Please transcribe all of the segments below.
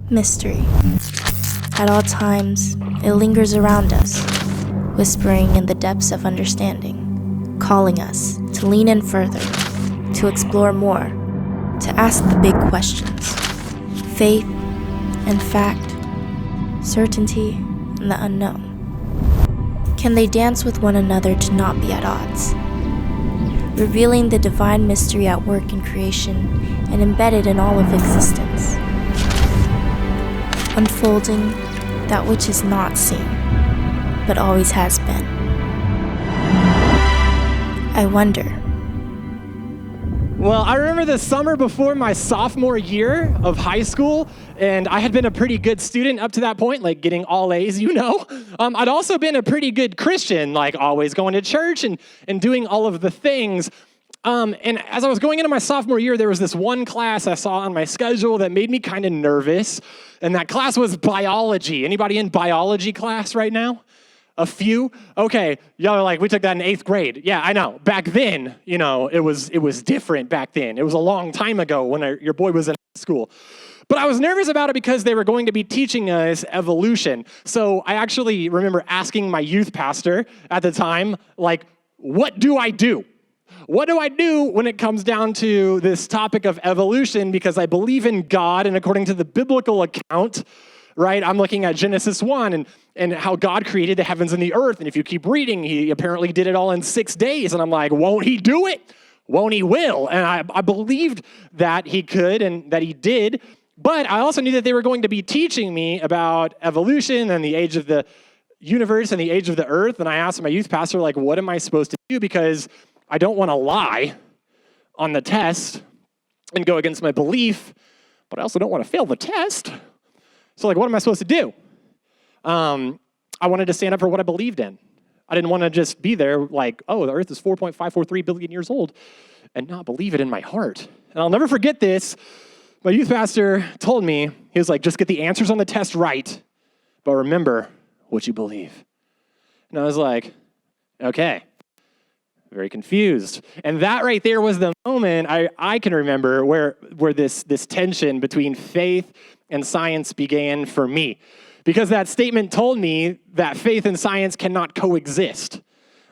Mystery. At all times, it lingers around us, whispering in the depths of understanding, calling us to lean in further, to explore more, to ask the big questions. Faith and fact, certainty and the unknown. Can they dance with one another to not be at odds? Revealing the divine mystery at work in creation and embedded in all of existence. Unfolding that which is not seen, but always has been. I wonder. Well, I remember the summer before my sophomore year of high school, and I had been a pretty good student up to that point, like getting all A's, I'd also been a pretty good Christian, like always going to church and doing all of the things. And as I was going into my sophomore year, there was this one class I saw on my schedule that made me kind of nervous, and that class was biology. Anybody in biology class right now? A few? Okay, y'all are like, we took that in 8th grade. Yeah, I know. Back then, it was different back then. It was a long time ago when your boy was in school. But I was nervous about it because they were going to be teaching us evolution. So I actually remember asking my youth pastor at the time, like, what do I do? What do I do when it comes down to this topic of evolution? Because I believe in God, and according to the biblical account, right, I'm looking at Genesis 1 and how God created the heavens and the earth. And if you keep reading, he apparently did it all in 6 days. And I'm like, won't he do it? Won't he will? And I believed that he could and that he did. But I also knew that they were going to be teaching me about evolution and the age of the universe and the age of the earth. And I asked my youth pastor, like, what am I supposed to do? Because I don't want to lie on the test and go against my belief, but I also don't want to fail the test. So, like, what am I supposed to do? I wanted to stand up for what I believed in. I didn't want to just be there like, oh, the earth is 4.543 billion years old and not believe it in my heart. And I'll never forget this. My youth pastor told me, he was like, just get the answers on the test right, but remember what you believe. And I was like, okay. Very confused. And that right there was the moment I can remember where this tension between faith and science began for me. Because that statement told me that faith and science cannot coexist.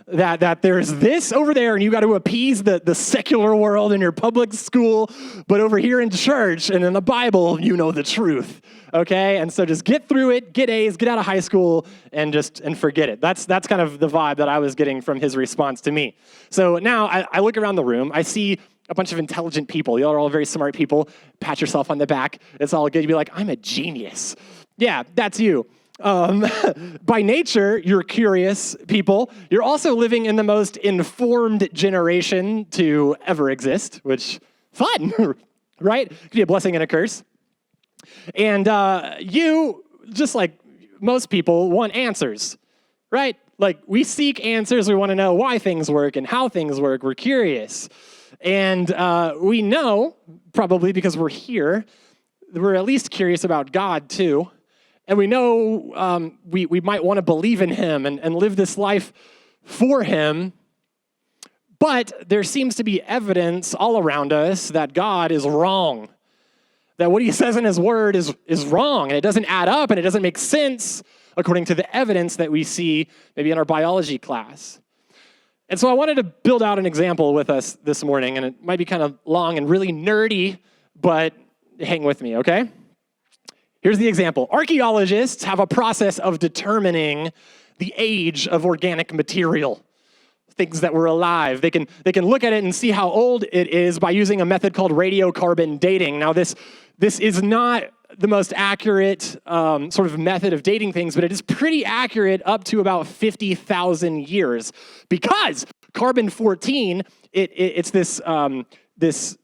That there's this over there and you got to appease the secular world in your public school, but over here in church and in the Bible, you know the truth. Okay? And so just get through it, get A's, get out of high school, and forget it. That's kind of the vibe that I was getting from his response to me. So now I look around the room, I see a bunch of intelligent people. Y'all are all very smart people. Pat yourself on the back. It's all good. You'd be like, I'm a genius. Yeah, that's you. By nature, you're curious people. You're also living in the most informed generation to ever exist, which, fun, right? Could be a blessing and a curse. And you, just like most people, want answers, right? Like, we seek answers. We want to know why things work and how things work. We're curious. And we know, probably because we're here, we're at least curious about God, too. And we know we might want to believe in him and live this life for him. But there seems to be evidence all around us that God is wrong. That what he says in his word is wrong. And it doesn't add up and it doesn't make sense according to the evidence that we see maybe in our biology class. And so I wanted to build out an example with us this morning. And it might be kind of long and really nerdy, but hang with me, okay? Here's the example. Archaeologists have a process of determining the age of organic material, things that were alive. They can look at it and see how old it is by using a method called radiocarbon dating. Now, this is not the most accurate sort of method of dating things, but it is pretty accurate up to about 50,000 years because carbon-14, it's this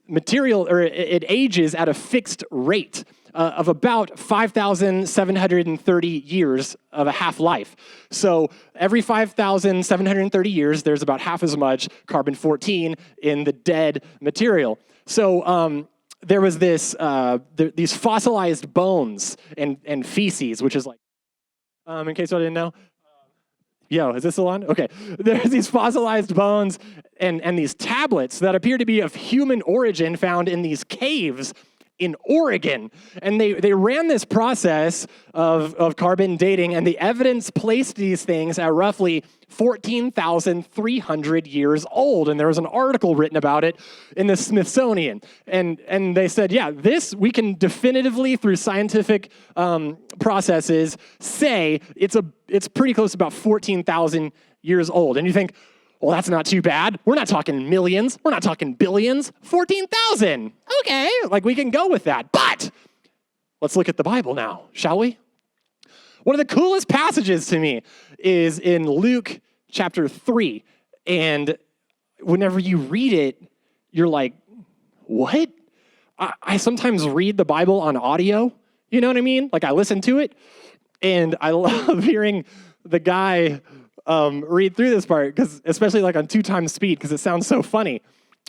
material, or it ages at a fixed rate of about 5,730 years of a half-life. So every 5,730 years, there's about half as much carbon-14 in the dead material. So there was these fossilized bones and feces, which is like, in case I didn't know. Yo, is this the one? Okay. There's these fossilized bones and these tablets that appear to be of human origin found in these caves in Oregon. And they ran this process of carbon dating, and the evidence placed these things at roughly 14,300 years old. And there was an article written about it in the Smithsonian. And they said, yeah, this we can definitively, through scientific processes, say it's pretty close to about 14,000 years old. And you think, well, that's not too bad. We're not talking millions. We're not talking billions. 14,000. Okay, like we can go with that. But let's look at the Bible now, shall we? One of the coolest passages to me is in Luke chapter 3. And whenever you read it, you're like, what? I sometimes read the Bible on audio. You know what I mean? Like I listen to it. And I love hearing the guy read through this part, because especially like on 2 times speed, because it sounds so funny.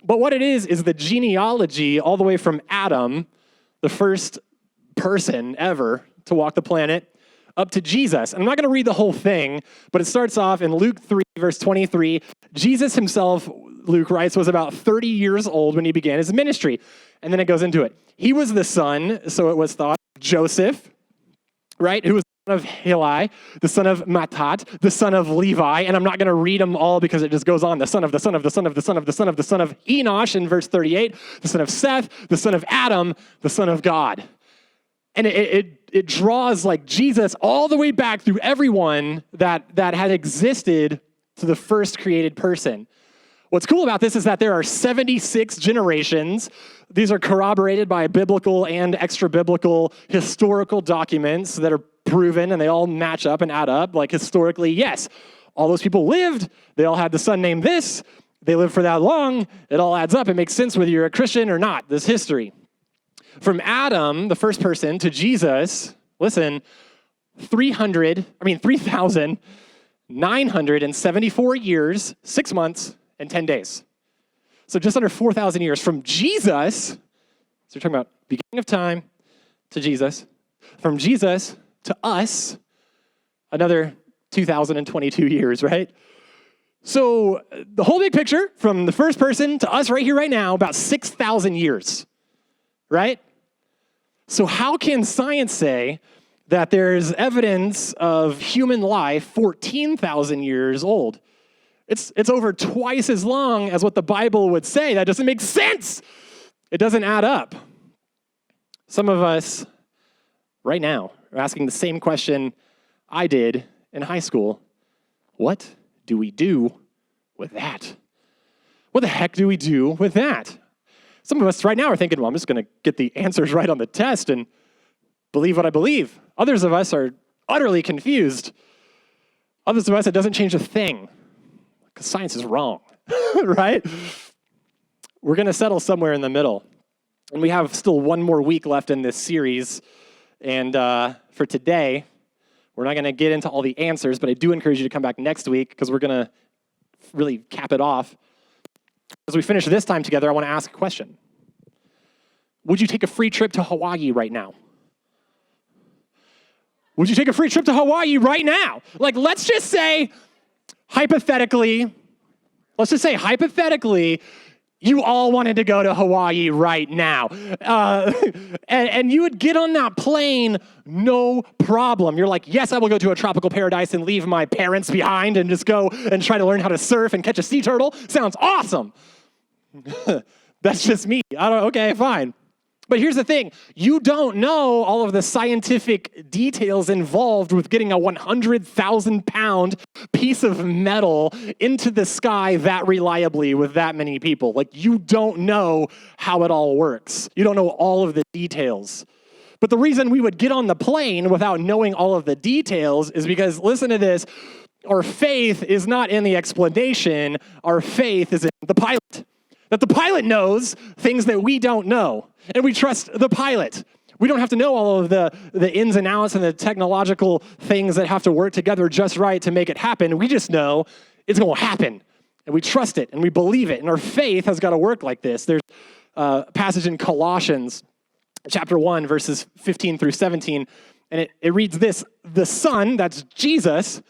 But what it is the genealogy all the way from Adam, the first person ever to walk the planet, up to Jesus. And I'm not going to read the whole thing, but it starts off in Luke 3, verse 23. Jesus himself, Luke writes, was about 30 years old when he began his ministry. And then it goes into it. He was the son, so it was thought, Joseph, right, who was the son of Heli, the son of Matat, the son of Levi, and I'm not going to read them all because it just goes on. The son of the son of the son of the son of the son of the son of Enosh in verse 38, the son of Seth, the son of Adam, the son of God. And it draws like Jesus all the way back through everyone that had existed to the first created person. What's cool about this is that there are 76 generations. These are corroborated by biblical and extra-biblical historical documents that are proven, and they all match up and add up. Like historically, yes, all those people lived. They all had the son named this. They lived for that long. It all adds up. It makes sense whether you're a Christian or not, this history. From Adam, the first person, to Jesus, listen, 3,974 years, 6 months, and 10 days. So just under 4,000 years from Jesus. So you're talking about beginning of time to Jesus. From Jesus to us, another 2,022 years, right? So the whole big picture, from the first person to us right here, right now, about 6,000 years, right? So how can science say that there's evidence of human life 14,000 years old? It's over twice as long as what the Bible would say. That doesn't make sense. It doesn't add up. Some of us right now are asking the same question I did in high school. What do we do with that? What the heck do we do with that? Some of us right now are thinking, well, I'm just going to get the answers right on the test and believe what I believe. Others of us are utterly confused. Others of us, it doesn't change a thing. Because science is wrong, right? We're going to settle somewhere in the middle. And we have still one more week left in this series. And for today, we're not going to get into all the answers, but I do encourage you to come back next week because we're going to really cap it off. As we finish this time together, I want to ask a question. Would you take a free trip to Hawaii right now? Would you take a free trip to Hawaii right now? Like, let's just say, hypothetically, you all wanted to go to Hawaii right now. And you would get on that plane, no problem. You're like, yes, I will go to a tropical paradise and leave my parents behind and just go and try to learn how to surf and catch a sea turtle. Sounds awesome. That's just me. Okay, fine. But here's the thing. You don't know all of the scientific details involved with getting a 100,000-pound piece of metal into the sky that reliably with that many people. Like, you don't know how it all works. You don't know all of the details. But the reason we would get on the plane without knowing all of the details is because, listen to this, our faith is not in the explanation. Our faith is in the pilot. That the pilot knows things that we don't know. And we trust the pilot. We don't have to know all of the ins and outs and the technological things that have to work together just right to make it happen. We just know it's going to happen. And we trust it and we believe it. And our faith has got to work like this. There's a passage in Colossians chapter 1, verses 15 through 17. And it reads this: the Son, that's Jesus,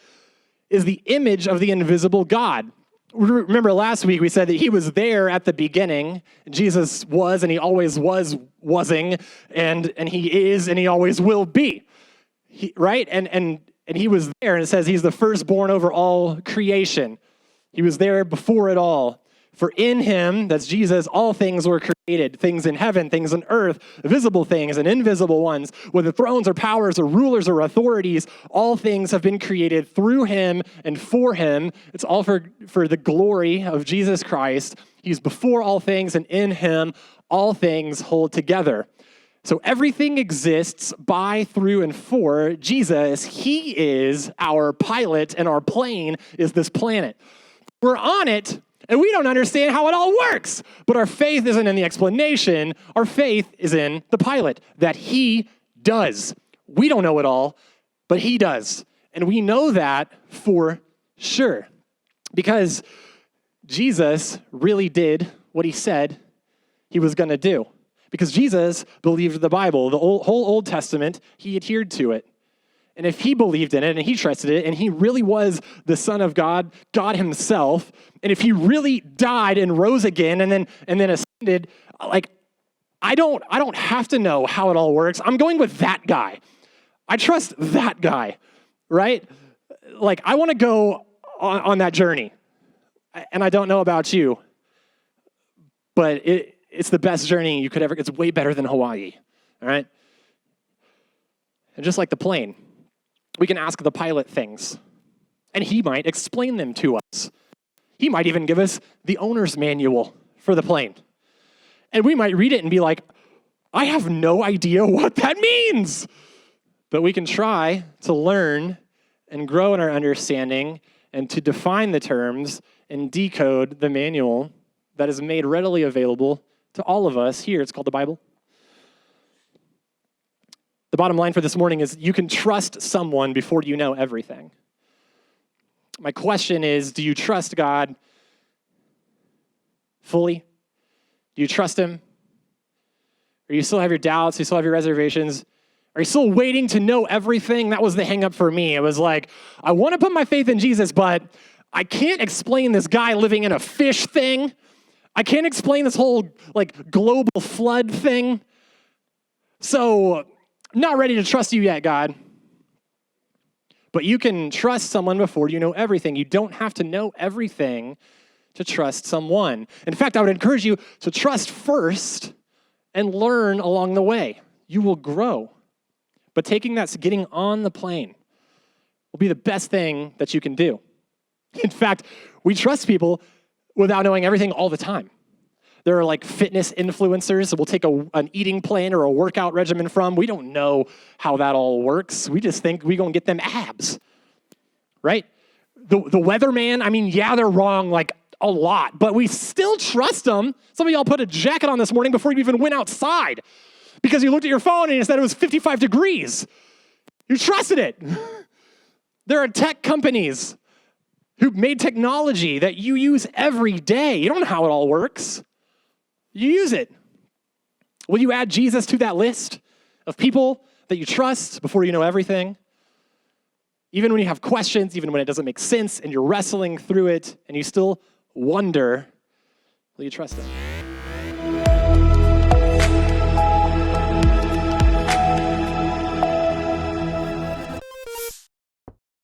is the image of the invisible God, Remember last week we said that he was there at the beginning. Jesus was, and he always wasing, and he is, and he always will be. Right? And he was there, and it says he's the firstborn over all creation. He was there before it all. For in him, that's Jesus, all things were created, things in heaven, things on earth, visible things and invisible ones, whether thrones or powers or rulers or authorities, all things have been created through him and for him. It's all for the glory of Jesus Christ. He's before all things, and in him all things hold together. So everything exists by, through, and for Jesus. He is our pilot, and our plane is this planet. We're on it, and we don't understand how it all works. But our faith isn't in the explanation. Our faith is in the pilot, that he does. We don't know it all, but he does. And we know that for sure. Because Jesus really did what he said he was going to do. Because Jesus believed the Bible, the whole Old Testament, he adhered to it. And if he believed in it and he trusted it and he really was the Son of God, God himself, and if he really died and rose again and then ascended, like, I don't have to know how it all works. I'm going with that guy. I trust that guy, right? Like, I want to go on that journey. And I don't know about you, but it's the best journey you could ever, it's way better than Hawaii, all right? And just like the plane, we can ask the pilot things, and he might explain them to us. He might even give us the owner's manual for the plane. And we might read it and be like, I have no idea what that means. But we can try to learn and grow in our understanding and to define the terms and decode the manual that is made readily available to all of us here. It's called the Bible. The bottom line for this morning is you can trust someone before you know everything. My question is, do you trust God fully? Do you trust him? Or you still have your doubts? You still have your reservations? Are you still waiting to know everything? That was the hang up for me. It was like, I want to put my faith in Jesus, but I can't explain this guy living in a fish thing. I can't explain this whole like global flood thing. So I'm not ready to trust you yet, God. But you can trust someone before you know everything. You don't have to know everything to trust someone. In fact, I would encourage you to trust first and learn along the way. You will grow. But getting on the plane will be the best thing that you can do. In fact, we trust people without knowing everything all the time. There are like fitness influencers that we'll take an eating plan or a workout regimen from. We don't know how that all works. We just think we're going to get them abs, right? The weatherman, I mean, yeah, they're wrong like a lot, but we still trust them. Some of y'all put a jacket on this morning before you even went outside because you looked at your phone and it said it was 55 degrees. You trusted it. There are tech companies who made technology that you use every day. You don't know how it all works. You use it. Will you add Jesus to that list of people that you trust before you know everything? Even when you have questions, even when it doesn't make sense and you're wrestling through it and you still wonder, will you trust him?